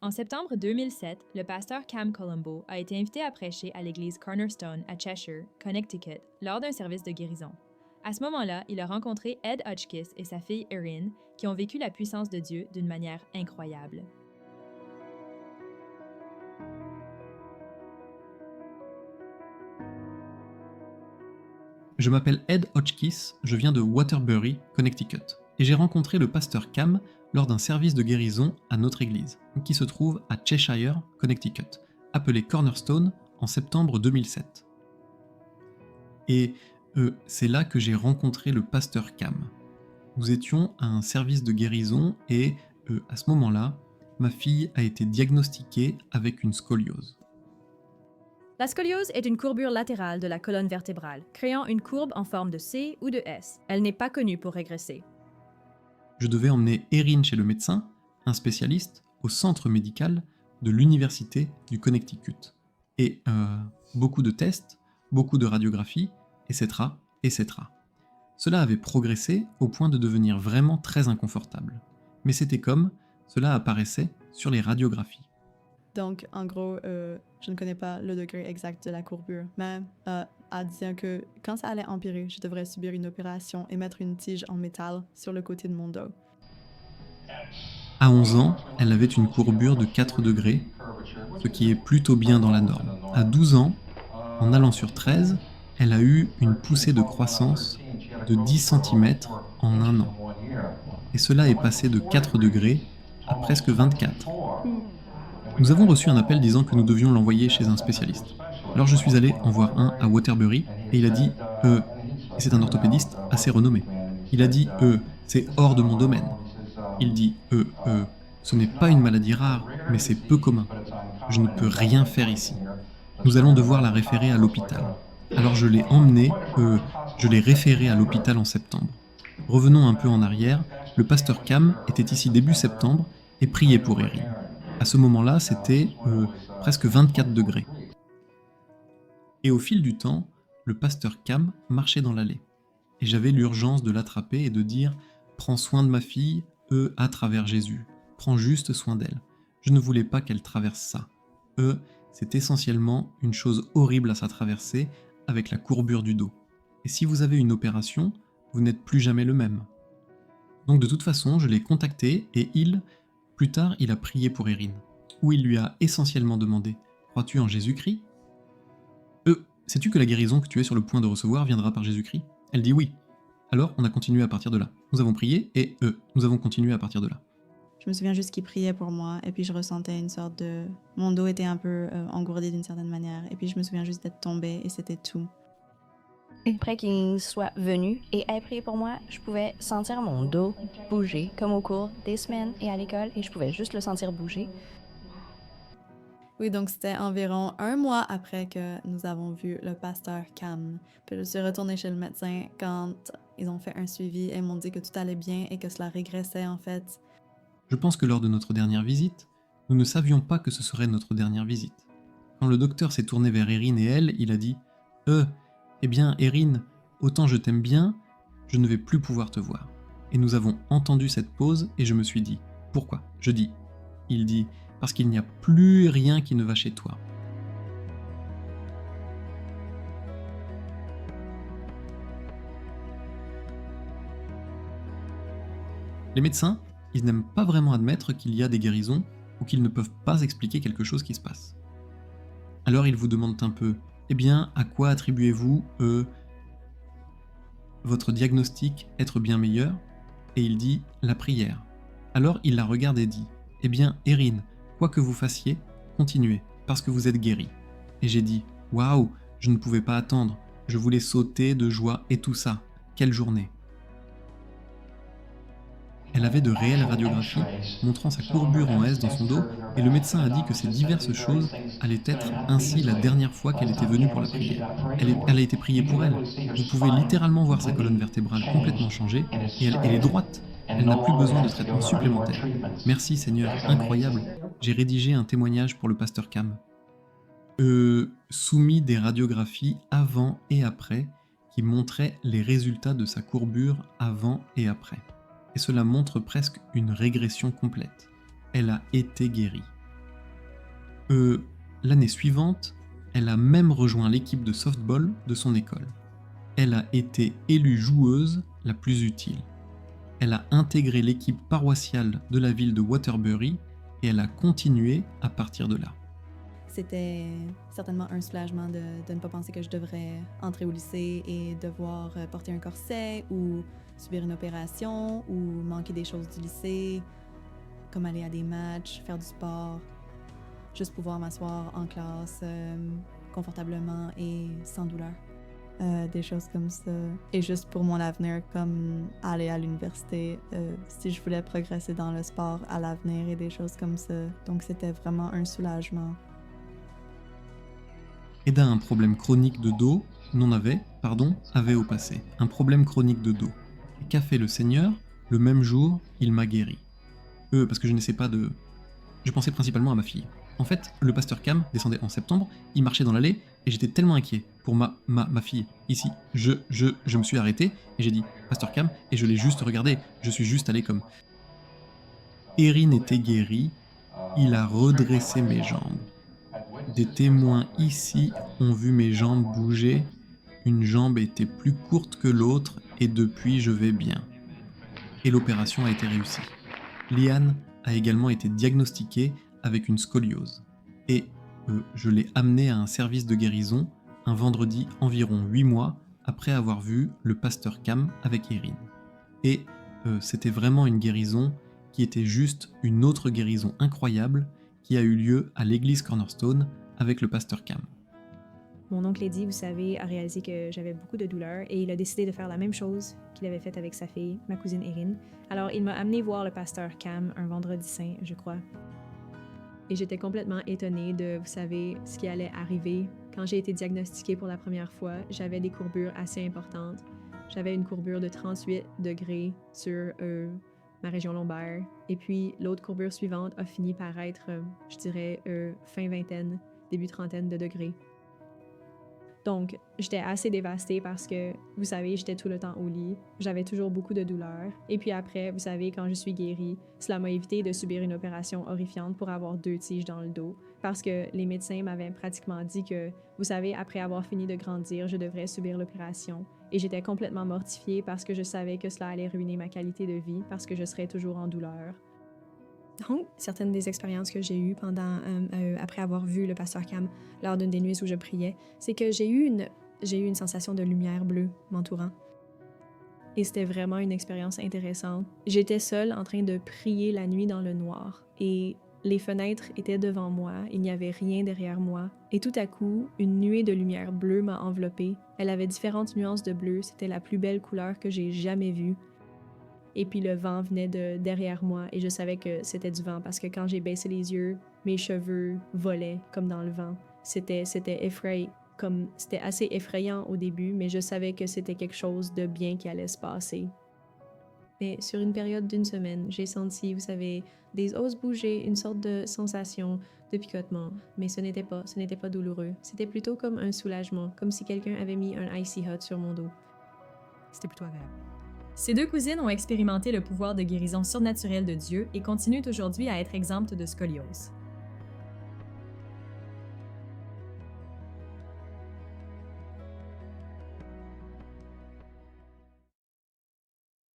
En septembre 2007, le pasteur Cam Colombo a été invité à prêcher à l'église Cornerstone à Cheshire, Connecticut, lors d'un service de guérison. À ce moment-là, il a rencontré Ed Hotchkiss et sa fille Erin, qui ont vécu la puissance de Dieu d'une manière incroyable. Je m'appelle Ed Hotchkiss, je viens de Waterbury, Connecticut, et j'ai rencontré le pasteur Cam lors d'un service de guérison à notre église, qui se trouve à Cheshire, Connecticut, appelé Cornerstone, en septembre 2007. Et c'est là que j'ai rencontré le pasteur Cam. Nous étions à un service de guérison et à ce moment-là, ma fille a été diagnostiquée avec une scoliose. La scoliose est une courbure latérale de la colonne vertébrale, créant une courbe en forme de C ou de S. Elle n'est pas connue pour régresser. Je devais emmener Erin chez le médecin, un spécialiste, au centre médical de l'université du Connecticut. Et beaucoup de tests, beaucoup de radiographies, etc., etc. Cela avait progressé au point de devenir vraiment très inconfortable. Mais c'était comme cela apparaissait sur les radiographies. Donc, en gros, je ne connais pas le degré exact de la courbure, mais elle disait que quand ça allait empirer, je devrais subir une opération et mettre une tige en métal sur le côté de mon dos. À 11 ans, elle avait une courbure de 4 degrés, ce qui est plutôt bien dans la norme. À 12 ans, en allant sur 13, elle a eu une poussée de croissance de 10 cm en un an. Et cela est passé de 4 degrés à presque 24. Nous avons reçu un appel disant que nous devions l'envoyer chez un spécialiste. Alors je suis allé en voir un à Waterbury et il a dit et c'est un orthopédiste assez renommé. Il a dit c'est hors de mon domaine. Il dit ce n'est pas une maladie rare, mais c'est peu commun. Je ne peux rien faire ici. Nous allons devoir la référer à l'hôpital. Alors je l'ai emmenée, je l'ai référée à l'hôpital en septembre. Revenons un peu en arrière, le pasteur Cam était ici début septembre et priait pour Erin. À ce moment-là, c'était presque 24 degrés. Et au fil du temps, le pasteur Cam marchait dans l'allée. Et j'avais l'urgence de l'attraper et de dire « Prends soin de ma fille, à travers Jésus. Prends juste soin d'elle. » Je ne voulais pas qu'elle traverse ça. C'est essentiellement une chose horrible à sa traversée avec la courbure du dos. Et si vous avez une opération, vous n'êtes plus jamais le même. Donc de toute façon, je l'ai contacté et plus tard, il a prié pour Erin, où il lui a essentiellement demandé « Crois-tu en Jésus-Christ » Sais-tu que la guérison que tu es sur le point de recevoir viendra par Jésus-Christ ? Elle dit oui. Alors, on a continué à partir de là. Nous avons prié et nous avons continué à partir de là. Je me souviens juste qu'il priait pour moi et puis je ressentais une sorte de... Mon dos était un peu engourdi d'une certaine manière et puis je me souviens juste d'être tombée et c'était tout. Après qu'il soit venu et ait prié pour moi, je pouvais sentir mon dos bouger, comme au cours des semaines et à l'école, et je pouvais juste le sentir bouger. Oui, donc c'était environ 1 mois après que nous avons vu le pasteur Cam. Puis je suis retournée chez le médecin quand ils ont fait un suivi et m'ont dit que tout allait bien et que cela régressait en fait. Je pense que lors de notre dernière visite, nous ne savions pas que ce serait notre dernière visite. Quand le docteur s'est tourné vers Erin et elle, il a dit « eh bien, Erin, autant je t'aime bien, je ne vais plus pouvoir te voir. » Et nous avons entendu cette pause et je me suis dit « Pourquoi ?» Je dis « Il dit « Parce qu'il n'y a plus rien qui ne va chez toi. » Les médecins, ils n'aiment pas vraiment admettre qu'il y a des guérisons ou qu'ils ne peuvent pas expliquer quelque chose qui se passe. Alors ils vous demandent un peu « Eh bien, à quoi attribuez-vous votre diagnostic être bien meilleur ?» Et il dit « La prière. » Alors il la regarde et dit « Eh bien, Erin, quoi que vous fassiez, continuez, parce que vous êtes guérie. » Et j'ai dit « Waouh, je ne pouvais pas attendre, je voulais sauter de joie et tout ça. Quelle journée !» Elle avait de réelles radiographies montrant sa courbure en S dans son dos et le médecin a dit que ces diverses choses allaient être ainsi la dernière fois qu'elle était venue pour la prière. Elle a été priée pour elle. Vous pouvez littéralement voir sa colonne vertébrale complètement changer et elle est droite. Elle n'a plus besoin de traitement supplémentaire. Merci Seigneur, incroyable. J'ai rédigé un témoignage pour le pasteur Cam. Soumis des radiographies avant et après qui montraient les résultats de sa courbure avant et après. Et cela montre presque une régression complète. Elle a été guérie. L'année suivante, elle a même rejoint l'équipe de softball de son école. Elle a été élue joueuse la plus utile. Elle a intégré l'équipe paroissiale de la ville de Waterbury et elle a continué à partir de là. C'était certainement un soulagement de ne pas penser que je devrais entrer au lycée et devoir porter un corset ou subir une opération ou manquer des choses du lycée, comme aller à des matchs, faire du sport, juste pouvoir m'asseoir en classe confortablement et sans douleur. Des choses comme ça. Et juste pour mon avenir, comme aller à l'université, si je voulais progresser dans le sport à l'avenir et des choses comme ça. Donc c'était vraiment un soulagement. Eda a un problème chronique de dos, avait au passé. Un problème chronique de dos. Et qu'a fait le Seigneur? Le même jour, il m'a guéri. Parce que je n'essaie pas de... Je pensais principalement à ma fille. En fait, le pasteur Cam descendait en septembre, il marchait dans l'allée, et j'étais tellement inquiet pour ma fille, ici. Je me suis arrêté, et j'ai dit « Pasteur Cam », et je l'ai juste regardé, je suis juste allé comme... Erin était guéri, il a redressé mes jambes. Des témoins ici ont vu mes jambes bouger, une jambe était plus courte que l'autre, et depuis je vais bien. Et l'opération a été réussie. Liane a également été diagnostiquée avec une scoliose. Et je l'ai amenée à un service de guérison un vendredi environ 8 mois après avoir vu le pasteur Cam avec Erin. Et c'était vraiment une guérison qui était juste une autre guérison incroyable qui a eu lieu à l'église Cornerstone avec le pasteur Cam. Mon oncle Eddie, vous savez, a réalisé que j'avais beaucoup de douleurs et il a décidé de faire la même chose qu'il avait fait avec sa fille, ma cousine Erin. Alors, il m'a amené voir le pasteur Cam un vendredi saint, je crois. Et j'étais complètement étonnée de, vous savez, ce qui allait arriver. Quand j'ai été diagnostiquée pour la première fois, j'avais des courbures assez importantes. J'avais une courbure de 38 degrés sur ma région lombaire. Et puis, l'autre courbure suivante a fini par être, je dirais, fin vingtaine, début trentaine de degrés. Donc, j'étais assez dévastée parce que, vous savez, j'étais tout le temps au lit. J'avais toujours beaucoup de douleurs. Et puis après, vous savez, quand je suis guérie, cela m'a évité de subir une opération horrifiante pour avoir 2 tiges dans le dos. Parce que les médecins m'avaient pratiquement dit que, vous savez, après avoir fini de grandir, je devrais subir l'opération. Et j'étais complètement mortifiée parce que je savais que cela allait ruiner ma qualité de vie, parce que je serais toujours en douleur. Donc, certaines des expériences que j'ai eues après avoir vu le pasteur Cam lors d'une des nuits où je priais, c'est que j'ai eu une sensation de lumière bleue m'entourant. Et c'était vraiment une expérience intéressante. J'étais seule en train de prier la nuit dans le noir. Et les fenêtres étaient devant moi, il n'y avait rien derrière moi. Et tout à coup, une nuée de lumière bleue m'a enveloppée. Elle avait différentes nuances de bleu, c'était la plus belle couleur que j'ai jamais vue. Et puis le vent venait de derrière moi et je savais que c'était du vent parce que quand j'ai baissé les yeux, mes cheveux volaient comme dans le vent. C'était effrayant, c'était assez effrayant au début, mais je savais que c'était quelque chose de bien qui allait se passer. Mais sur une période d'1 semaine, j'ai senti, vous savez, des os bouger, une sorte de sensation de picotement, mais ce n'était pas douloureux. C'était plutôt comme un soulagement, comme si quelqu'un avait mis un icy hot sur mon dos. C'était plutôt agréable. Ces 2 cousines ont expérimenté le pouvoir de guérison surnaturelle de Dieu et continuent aujourd'hui à être exemptes de scoliose.